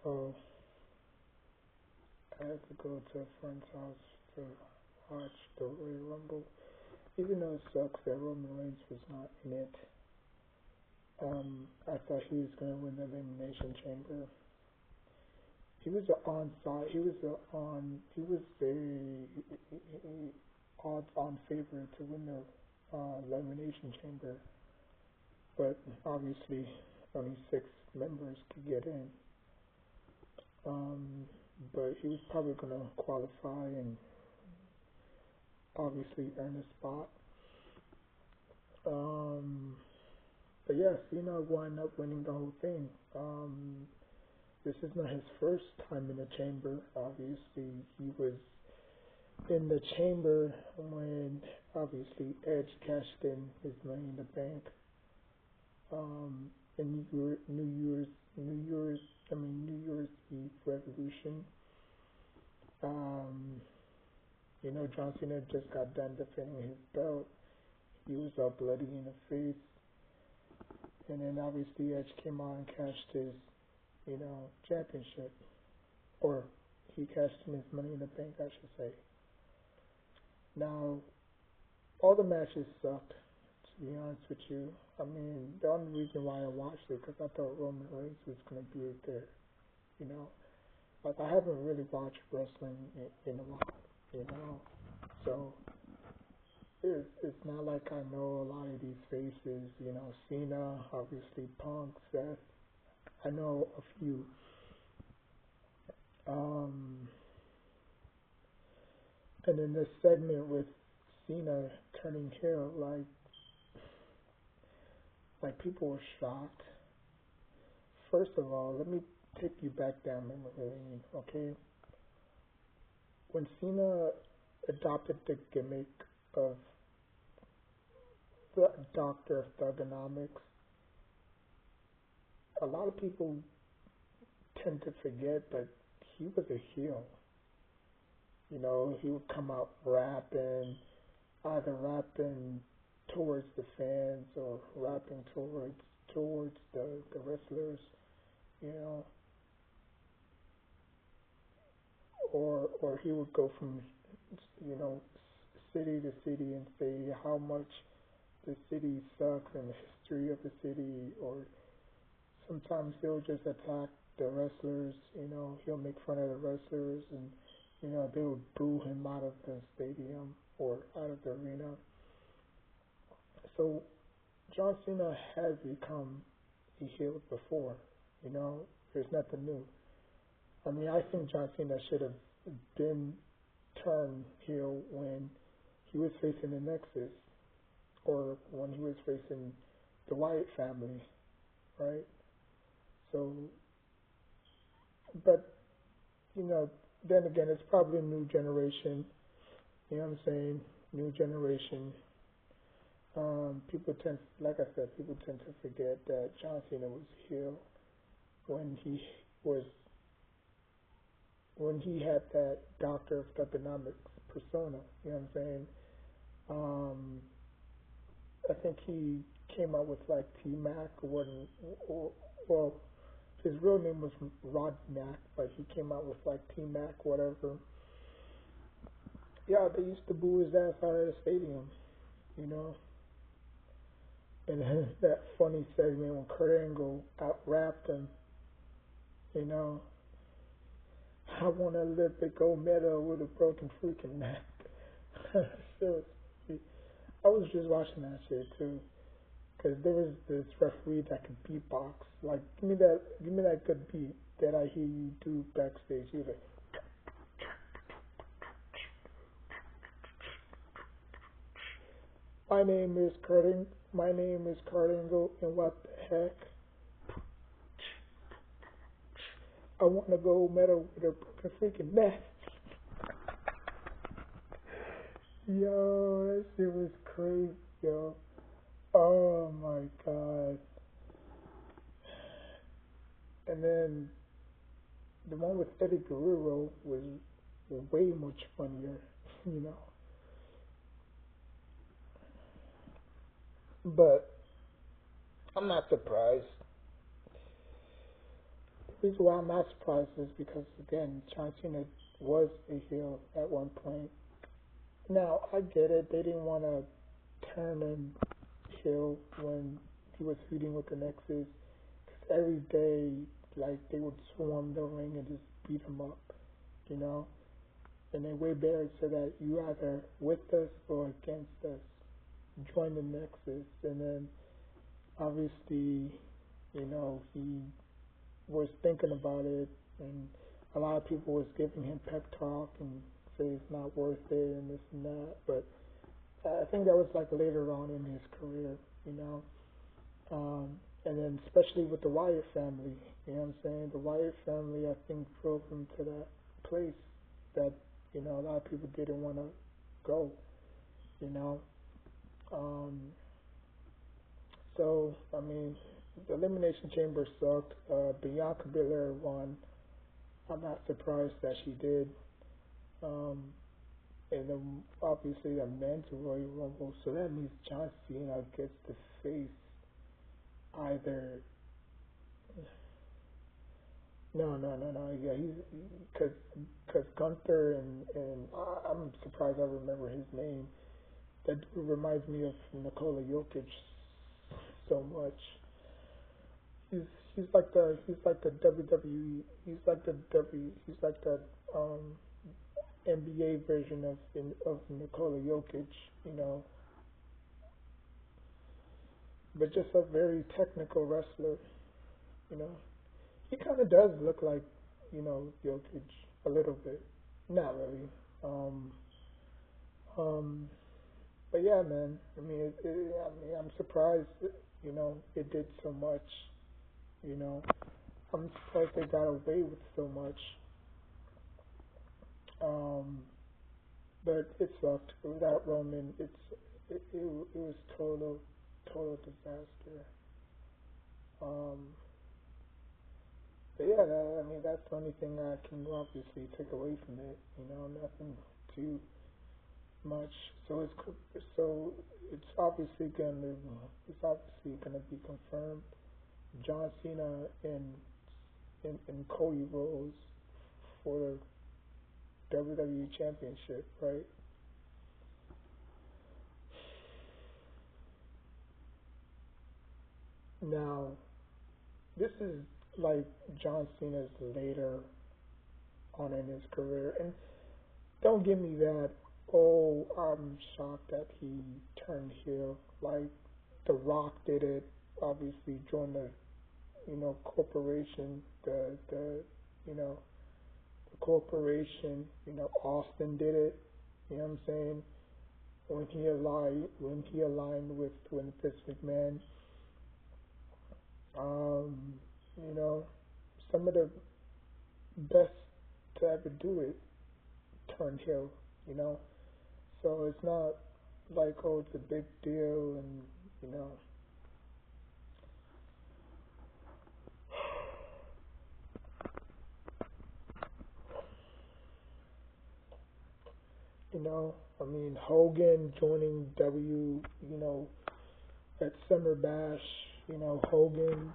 So I had to go to a friend's house to watch the Royal Rumble. Even though it sucks that Roman Reigns was not in it, I thought he was gonna win the Elimination Chamber. He was a onside. He was a odds-on favorite to win the Elimination Chamber, but obviously only 6 members could get in. Um, but he was probably gonna qualify and obviously earn a spot. Um, but yeah, Cena wound up winning the whole thing. This is not his first time in the chamber. Obviously, he was in the chamber when obviously Edge cashed in his Money in the Bank. In New Year's Eve Revolution. Um, John Cena just got done defending his belt. He was all bloody in the face, and then obviously Edge came on and cashed his, championship, or he cashed in his Money in the Bank, I should say. Now, all the matches sucked, to be honest with you. I mean, the only reason why I watched it because I thought Roman Reigns was gonna be there, you know. Like I haven't really watched wrestling in a while, you know. So it's not like I know a lot of these faces, Cena, obviously Punk, Seth. I know a few. Um, and then this segment with Cena turning heel, like people were shocked. First of all, let me take you back down memory lane, okay? When Cena adopted the gimmick of the Doctor of Thugonomics, a lot of people tend to forget that he was a heel. He would come out rapping, either rapping towards the fans or rapping towards the wrestlers, you know, or he would go from you know city to city and say how much the city sucks and the history of the city, or sometimes he'll just attack the wrestlers. He'll make fun of the wrestlers, and they would boo him out of the stadium or out of the arena. So John Cena has become a heel before. There's nothing new. I mean, I think John Cena should have been turned heel when he was facing the Nexus, or when he was facing the Wyatt family, right? So, but then again, it's probably a new generation. You know what I'm saying? New generation. People tend, like I said, people tend to forget that John Cena was heel when was when he had that Doctor of Thugonomics persona. You know what I'm saying? Um, I think he came out with like T Mac or well, his real name was Rod Mac, but he came out with like T Mac, whatever. Yeah, they used to boo his ass out of the stadium, you know. And then that funny segment when Kurt Angle out rapped him, you know, I want to live the gold medal with a broken freaking neck. So, I was just watching that shit too, cause there was this referee that could beatbox. Like, give me that good beat that I hear you do backstage. He was like, my name is Kurt Angle, and what the heck? I want to gold medal with a broken freaking neck. Yo, that shit was crazy, yo. Oh my god. And then the one with Eddie Guerrero was way much funnier, you know. But I'm not surprised. The reason why I'm not surprised is because again, John Cena was a heel at one point. Now I get it; they didn't want to turn him heel when he was feuding with the Nexus. 'Cause every day, like they would swarm the ring and just beat him up, you know. And then Wade Barrett said that you either with us or against us. Join the Nexus, and then obviously, he was thinking about it, and a lot of people was giving him pep talk and say it's not worth it and this and that. But I think that was like later on in his career, you know. And then especially with the Wyatt family, you know what I'm saying? The Wyatt family, I think, drove him to that place that, a lot of people didn't want to go, you know. Um, so, I mean, the Elimination Chamber sucked. Bianca Belair won. I'm not surprised that she did. Um, and then obviously the men's Royal Rumble, so that means John Cena gets to face either. No. Yeah, because Gunther and I'm surprised I remember his name. That dude reminds me of Nikola Jokic so much. He's he's like the WWE he's like the NBA version of Nikola Jokic, but just a very technical wrestler, you know. He kind of does look like, Jokic a little bit. Not really. Um, um, but yeah, man. I'm surprised. It did so much. You know, I'm surprised they got away with so much. Um, but it sucked. Without Roman, it was total disaster. Um, but yeah, that's the only thing I can obviously take away from it. Nothing too much. So it's obviously gonna be confirmed. John Cena and Cody Rhodes for the WWE Championship, right? Now, this is like John Cena's later on in his career, and don't give me that. Oh, I'm shocked that he turned heel. Like The Rock did it. Obviously, joined the corporation. The you know the corporation. Austin did it. You know what I'm saying? When he aligned with Vince McMahon. Um, you know, some of the best to ever do it turned heel. You know, so it's not like, oh, it's a big deal, and you know Hogan joining at Summer Bash. Hogan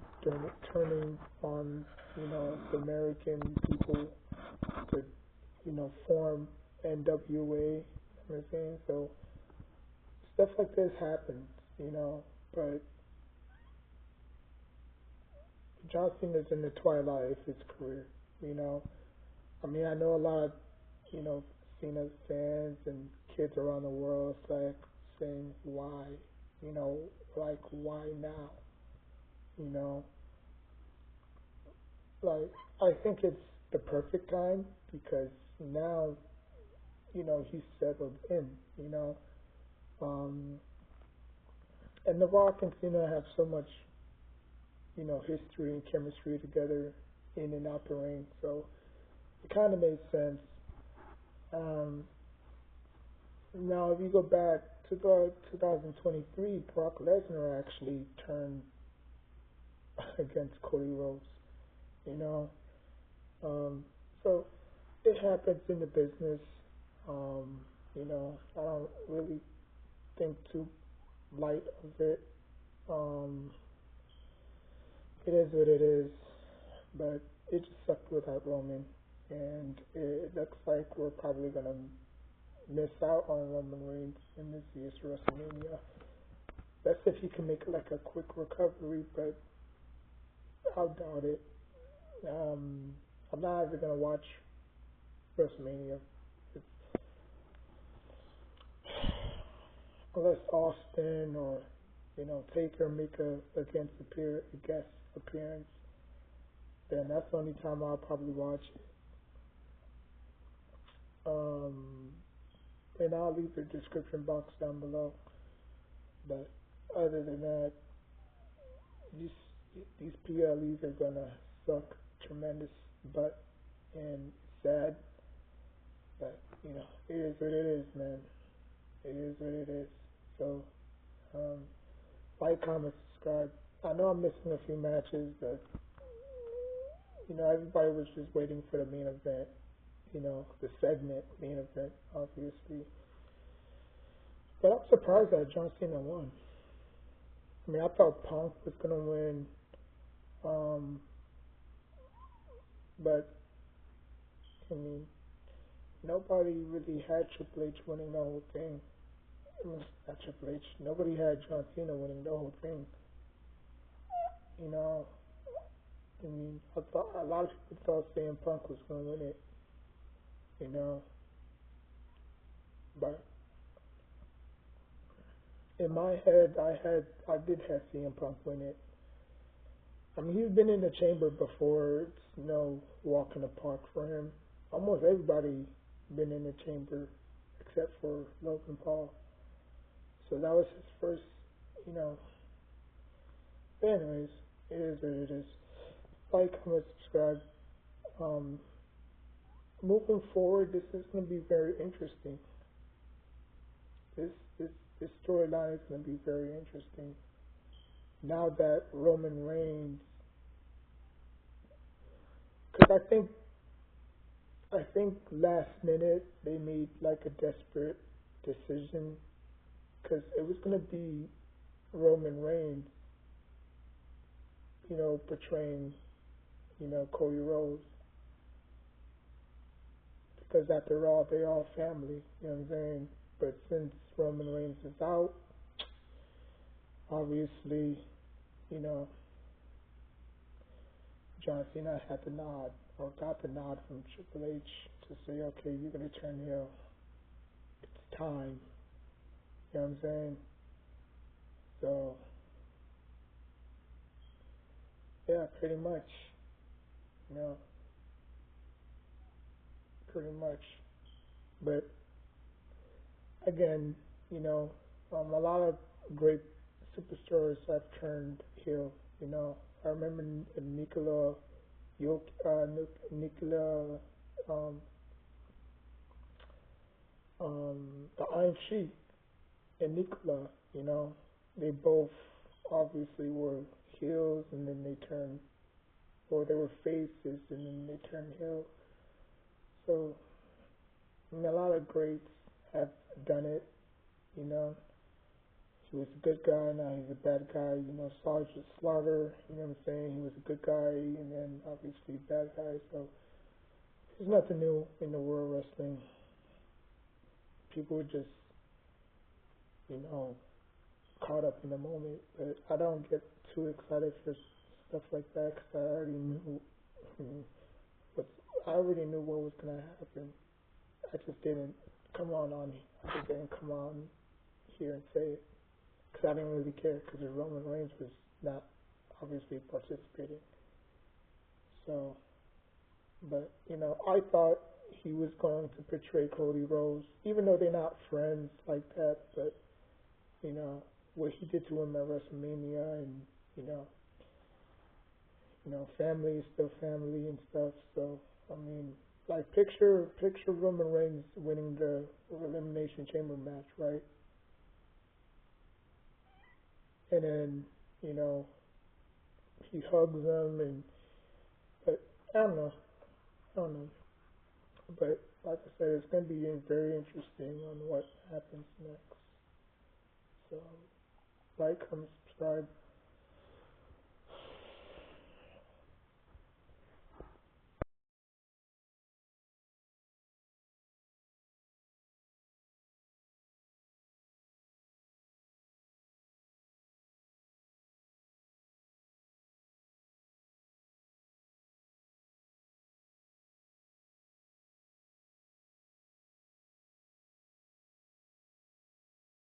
turning on the American people to form NWA. You know what I'm saying? So stuff like this happens. But John Cena's in the twilight of his career. You know, I know a lot of you know Cena fans and kids around the world like saying why, like why now, you know, like I think it's the perfect time because now he's settled in, um, and The Rock and Cena have so much history and chemistry together in and out the ring, so it kind of made sense. Um, Now, if you go back to the 2023, Brock Lesnar actually turned against Cody Rhodes. You know, um, so it happens in the business. I don't really think too light of it. Um, it is what it is. But it just sucked without Roman, and it looks like we're probably gonna miss out on Roman Reigns in this year's WrestleMania. That's if he can make like a quick recovery, but I doubt it. Um, I'm not even gonna watch WrestleMania unless Austin or Taker make a guest appearance. Then that's the only time I'll probably watch it. Um, and I'll leave the description box down below. But other than that, these these PLEs are gonna suck tremendous butt, and it's sad. But it is what it is, man. It is what it is. So, um, like, comment, subscribe. I know I'm missing a few matches, but everybody was just waiting for the main event. The segment main event, obviously. But I'm surprised that John Cena won. I mean, I thought Punk was gonna win, um, but I mean, nobody really had Triple H winning the whole thing. I mean, not Triple H. Nobody had John Cena winning the whole thing. You know, I mean, I thought a lot of people thought CM Punk was gonna win it. You know, but in my head, I did have CM Punk win it. I mean, he's been in the chamber before. It's no walk in the park for him. Almost everybody been in the chamber except for Logan Paul. So that was his first, you know. But anyways, it is what it is. Like, comment, subscribe. Um, Moving forward, this is going to be very interesting. This this storyline is going to be very interesting. Now that Roman Reigns, because I think last minute they made like a desperate decision, because it was going to be Roman Reigns, portraying, Cody Rhodes, because after all, they're all family, you know what I'm saying? But since Roman Reigns is out, obviously, you know, John Cena had the nod, or got the nod from Triple H to say, okay, you're going to turn heel. It's time. You know what I'm saying? So, yeah, pretty much. You know, pretty much. But, again, a lot of great superstars have turned heel, I remember Nikola, um, the Iron Sheik and Nikola, they both obviously were heels and then they turned, or they were faces and then they turned heel. So, I mean, a lot of greats have done it, you know. He was a good guy, now he's a bad guy, Sergeant Slaughter, you know what I'm saying? He was a good guy and then obviously bad guy, so there's nothing new in the world of wrestling. People are just, caught up in the moment, but I don't get too excited for stuff like that because I already knew what was gonna happen. I just didn't come on. I just didn't come on here and say it because I didn't really care because Roman Reigns was not obviously participating. So, but I thought he was going to portray Cody Rhodes, even though they're not friends like that. But what he did to him at WrestleMania, and family is still family and stuff. So I mean, like picture Roman Reigns winning the Elimination Chamber match, right? And then he hugs him, but I don't know. But like I said, it's going to be very interesting on what happens next. So like, comment, subscribe.